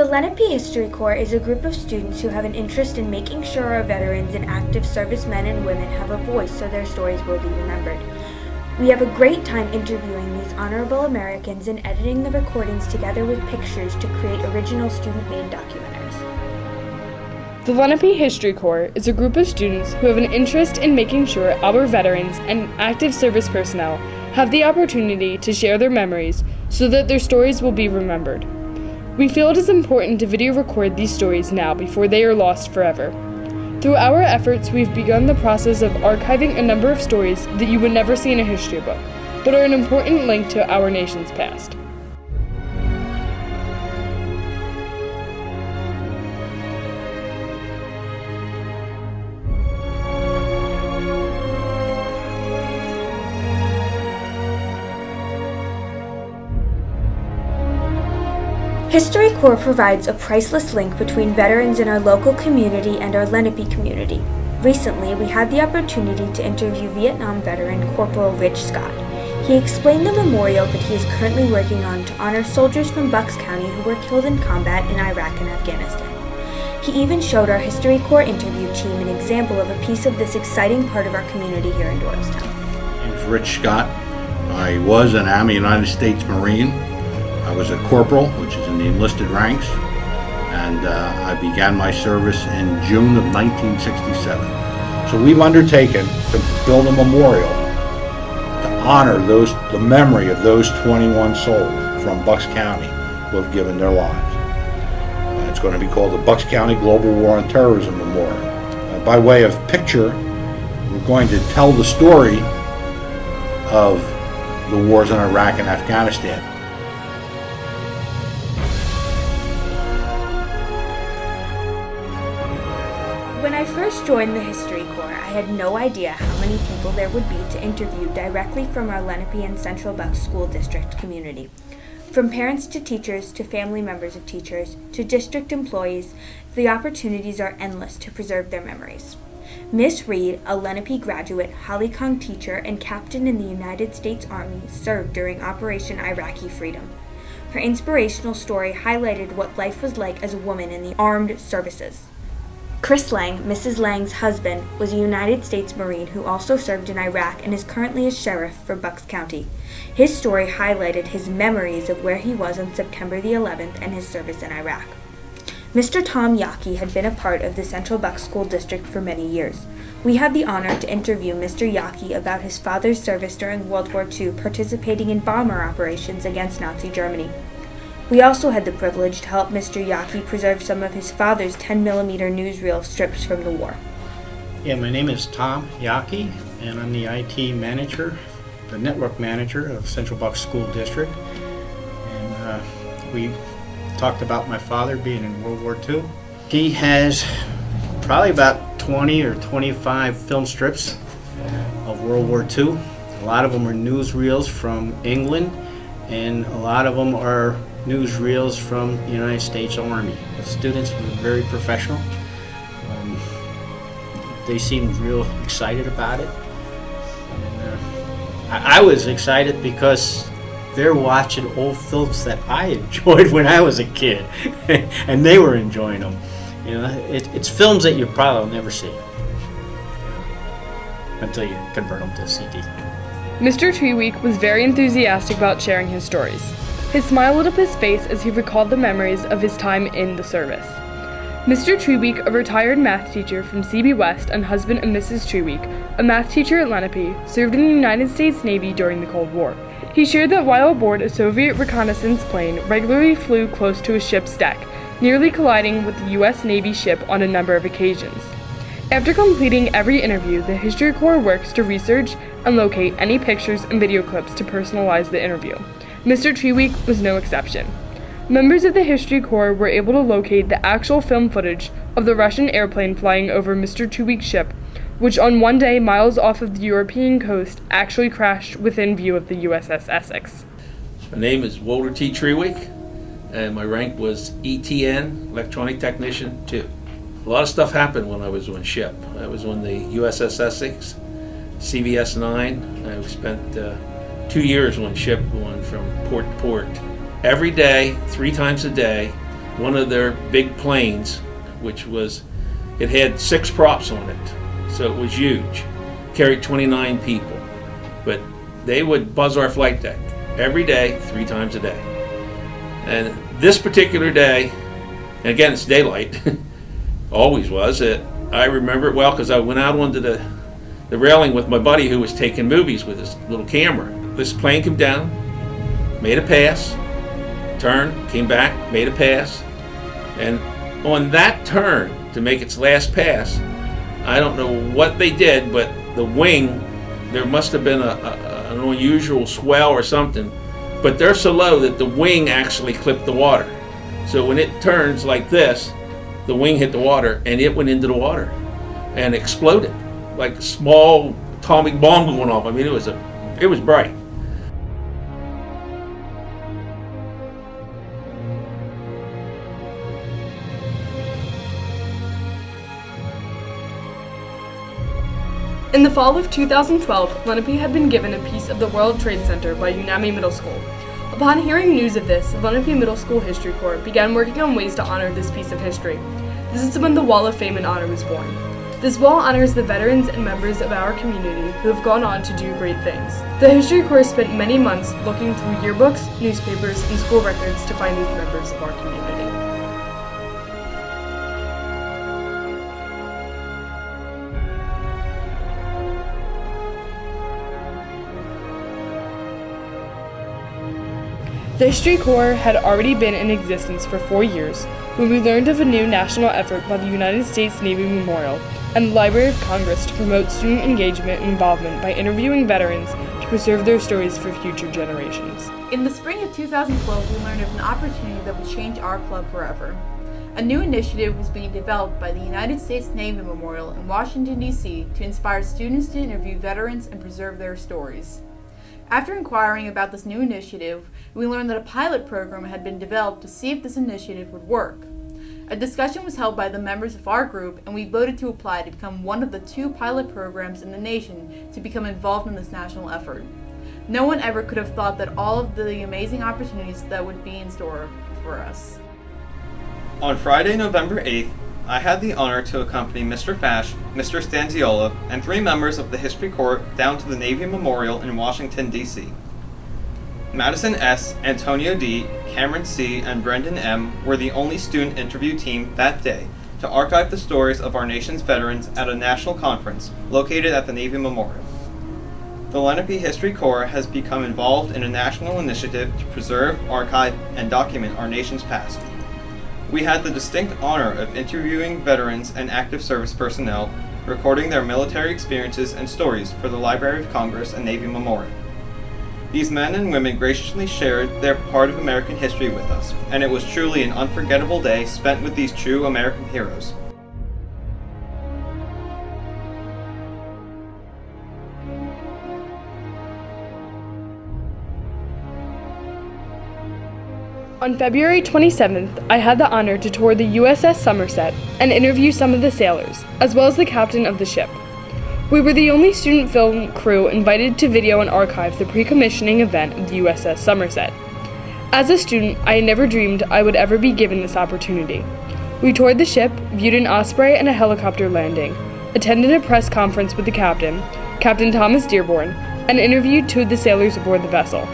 The Lenape History Corps is a group of students who have an interest in making sure our veterans and active servicemen and women have a voice so their stories will be remembered. We have a great time interviewing these honorable Americans and editing the recordings together with pictures to create original student-made documentaries. The Lenape History Corps is a group of students who have an interest in making sure our veterans and active service personnel have the opportunity to share their memories so that their stories will be remembered. We feel it is important to video record these stories now before they are lost forever. Through our efforts, we've begun the process of archiving a number of stories that you would never see in a history book, but are an important link to our nation's past. History Corps provides a priceless link between veterans in our local community and our Lenape community. Recently, we had the opportunity to interview Vietnam veteran Corporal Rich Scott. He explained the memorial that he is currently working on to honor soldiers from Bucks County who were killed in combat in Iraq and Afghanistan. He even showed our History Corps interview team an example of a piece of this exciting part of our community here in Doylestown. My name is Rich Scott. I was an Army United States Marine. I was a corporal, which is in the enlisted ranks, and I began my service in June of 1967. So we've undertaken to build a memorial to honor the memory of those 21 souls from Bucks County who have given their lives. It's going to be called the Bucks County Global War on Terrorism Memorial. By way of picture, we're going to tell the story of the wars in Iraq and Afghanistan. When I first joined the History Corps, I had no idea how many people there would be to interview directly from our Lenape and Central Bucks School District community. From parents to teachers to family members of teachers to district employees, the opportunities are endless to preserve their memories. Miss Reed, a Lenape graduate, Hollycong teacher, and captain in the United States Army, served during Operation Iraqi Freedom. Her inspirational story highlighted what life was like as a woman in the armed services. Chris Lang, Mrs. Lang's husband, was a United States Marine who also served in Iraq and is currently a sheriff for Bucks County. His story highlighted his memories of where he was on September the 11th and his service in Iraq. Mr. Tom Yockey had been a part of the Central Bucks School District for many years. We had the honor to interview Mr. Yockey about his father's service during World War II, participating in bomber operations against Nazi Germany. We also had the privilege to help Mr. Yockey preserve some of his father's 10mm newsreel strips from the war. Yeah, my name is Tom Yockey, and I'm the IT manager, the network manager of Central Bucks School District. And we talked about my father being in World War II. He has probably about 20 or 25 film strips of World War II. A lot of them are newsreels from England, and a lot of them are newsreels from the United States Army. The students were very professional. They seemed real excited about it. And, I was excited because they're watching old films that I enjoyed when I was a kid, and they were enjoying them. You know, it's films that you probably will never see until you convert them to CD. Mr. Treeweek was very enthusiastic about sharing his stories. His smile lit up his face as he recalled the memories of his time in the service. Mr. Treeweek, a retired math teacher from CB West, and husband of Mrs. Treeweek, a math teacher at Lenape, served in the United States Navy during the Cold War. He shared that while aboard a Soviet reconnaissance plane regularly flew close to a ship's deck, nearly colliding with the U.S. Navy ship on a number of occasions. After completing every interview, the History Corps works to research and locate any pictures and video clips to personalize the interview. Mr. Treeweek was no exception. Members of the History Corps were able to locate the actual film footage of the Russian airplane flying over Mr. Treeweek's ship, which on one day miles off of the European coast actually crashed within view of the USS Essex. My name is Walter T. Treeweek, and my rank was ETN, Electronic Technician 2. A lot of stuff happened when I was on ship. I was on the USS Essex, CVS 9. I spent 2 years on ship, going from port to port. Every day, 3 times a day, one of their big planes, which was, it had 6 props on it, so it was huge, carried 29 people. But they would buzz our flight deck every day, 3 times a day. And this particular day, and again, it's daylight, always was, I remember it well because I went out onto the railing with my buddy who was taking movies with his little camera. This plane came down, made a pass, turned, came back, made a pass, and on that turn to make its last pass, I don't know what they did, but the wing, there must have been an unusual swell or something, but they're so low that the wing actually clipped the water. So when it turns like this, the wing hit the water and it went into the water and exploded like a small atomic bomb going off. I mean, it was bright. In the fall of 2012, Lenape had been given a piece of the World Trade Center by UNAMI Middle School. Upon hearing news of this, the Lenape Middle School History Corps began working on ways to honor this piece of history. This is when the Wall of Fame and Honor was born. This wall honors the veterans and members of our community who have gone on to do great things. The History Corps spent many months looking through yearbooks, newspapers, and school records to find these members of our community. The History Corps had already been in existence for 4 years when we learned of a new national effort by the United States Navy Memorial and the Library of Congress to promote student engagement and involvement by interviewing veterans to preserve their stories for future generations. In the spring of 2012, we learned of an opportunity that would change our club forever. A new initiative was being developed by the United States Navy Memorial in Washington, D.C. to inspire students to interview veterans and preserve their stories. After inquiring about this new initiative, we learned that a pilot program had been developed to see if this initiative would work. A discussion was held by the members of our group, and we voted to apply to become one of the 2 pilot programs in the nation to become involved in this national effort. No one ever could have thought that all of the amazing opportunities that would be in store for us. On Friday, November 8th, I had the honor to accompany Mr. Fash, Mr. Stanziola, and 3 members of the History Corps down to the Navy Memorial in Washington, D.C. Madison S., Antonio D., Cameron C., and Brendan M. were the only student interview team that day to archive the stories of our nation's veterans at a national conference located at the Navy Memorial. The Lenape History Corps has become involved in a national initiative to preserve, archive, and document our nation's past. We had the distinct honor of interviewing veterans and active service personnel, recording their military experiences and stories for the Library of Congress and Navy Memorial. These men and women graciously shared their part of American history with us, and it was truly an unforgettable day spent with these true American heroes. On February 27th, I had the honor to tour the USS Somerset and interview some of the sailors, as well as the captain of the ship. We were the only student film crew invited to video and archive the pre-commissioning event of the USS Somerset. As a student, I had never dreamed I would ever be given this opportunity. We toured the ship, viewed an Osprey and a helicopter landing, attended a press conference with the captain, Captain Thomas Dearborn, and interviewed 2 of the sailors aboard the vessel.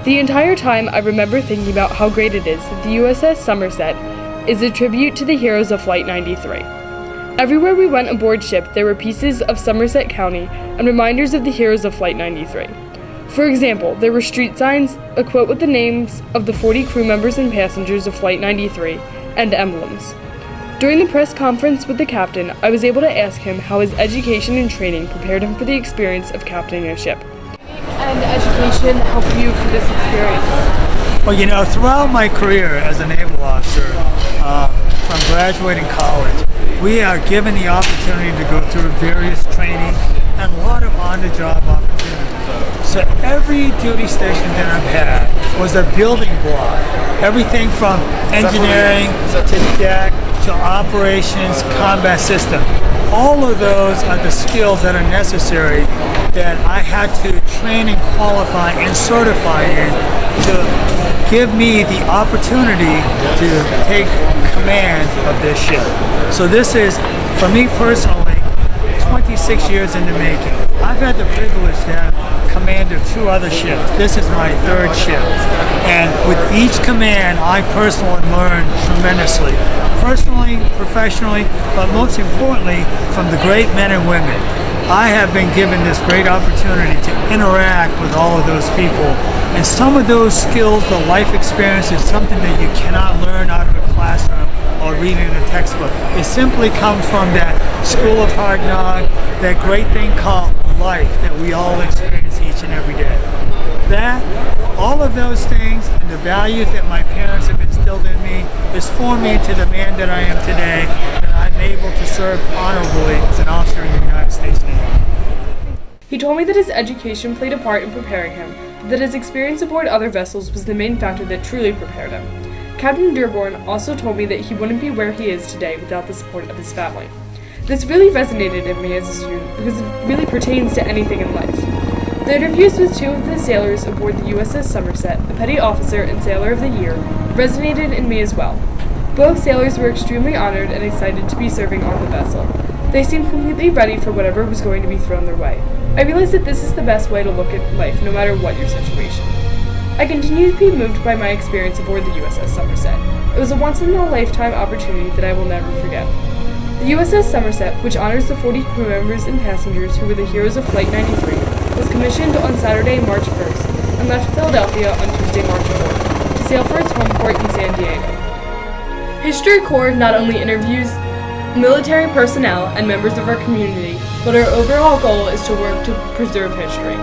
The entire time, I remember thinking about how great it is that the USS Somerset is a tribute to the heroes of Flight 93. Everywhere we went aboard ship, there were pieces of Somerset County and reminders of the heroes of Flight 93. For example, there were street signs, a quote with the names of the 40 crew members and passengers of Flight 93, and emblems. During the press conference with the captain, I was able to ask him how his education and training prepared him for the experience of captaining a ship. And education helped you for this experience? Well, throughout my career as a naval officer, from graduating college, we are given the opportunity to go through various training and a lot of on-the-job opportunities. So every duty station that I've had was a building block. Everything from engineering to deck to operations, combat system. All of those are the skills that are necessary that I had to train and qualify and certify in to give me the opportunity to take command of this ship. So this is, for me personally, 26 years in the making. I've had the privilege to have command of 2 other ships. This is my 3rd ship. And with each command, I personally learned tremendously. Personally, professionally, but most importantly, from the great men and women. I have been given this great opportunity to interact with all of those people. And some of those skills, the life experience, is something that you cannot learn out of a classroom or reading a textbook. It simply comes from that school of hard knock, that great thing called life that we all experience each and every day. That, all of those things, and the values that my parents have instilled in me has formed me into the man that I am today, and I'm able to serve honorably as an officer in the United States Navy. He told me that his education played a part in preparing him, but that his experience aboard other vessels was the main factor that truly prepared him. Captain Dearborn also told me that he wouldn't be where he is today without the support of his family. This really resonated in me as a student because it really pertains to anything in life. The interviews with 2 of the sailors aboard the USS Somerset, a petty officer and sailor of the year, resonated in me as well. Both sailors were extremely honored and excited to be serving on the vessel. They seemed completely ready for whatever was going to be thrown their way. I realized that this is the best way to look at life, no matter what your situation. I continue to be moved by my experience aboard the USS Somerset. It was a once-in-a-lifetime opportunity that I will never forget. The USS Somerset, which honors the 40 crew members and passengers who were the heroes of Flight 93, was commissioned on Saturday, March 1st, and left Philadelphia on Tuesday, March 4th, to sail for its home port in San Diego. History Corps not only interviews military personnel and members of our community, but our overall goal is to work to preserve history.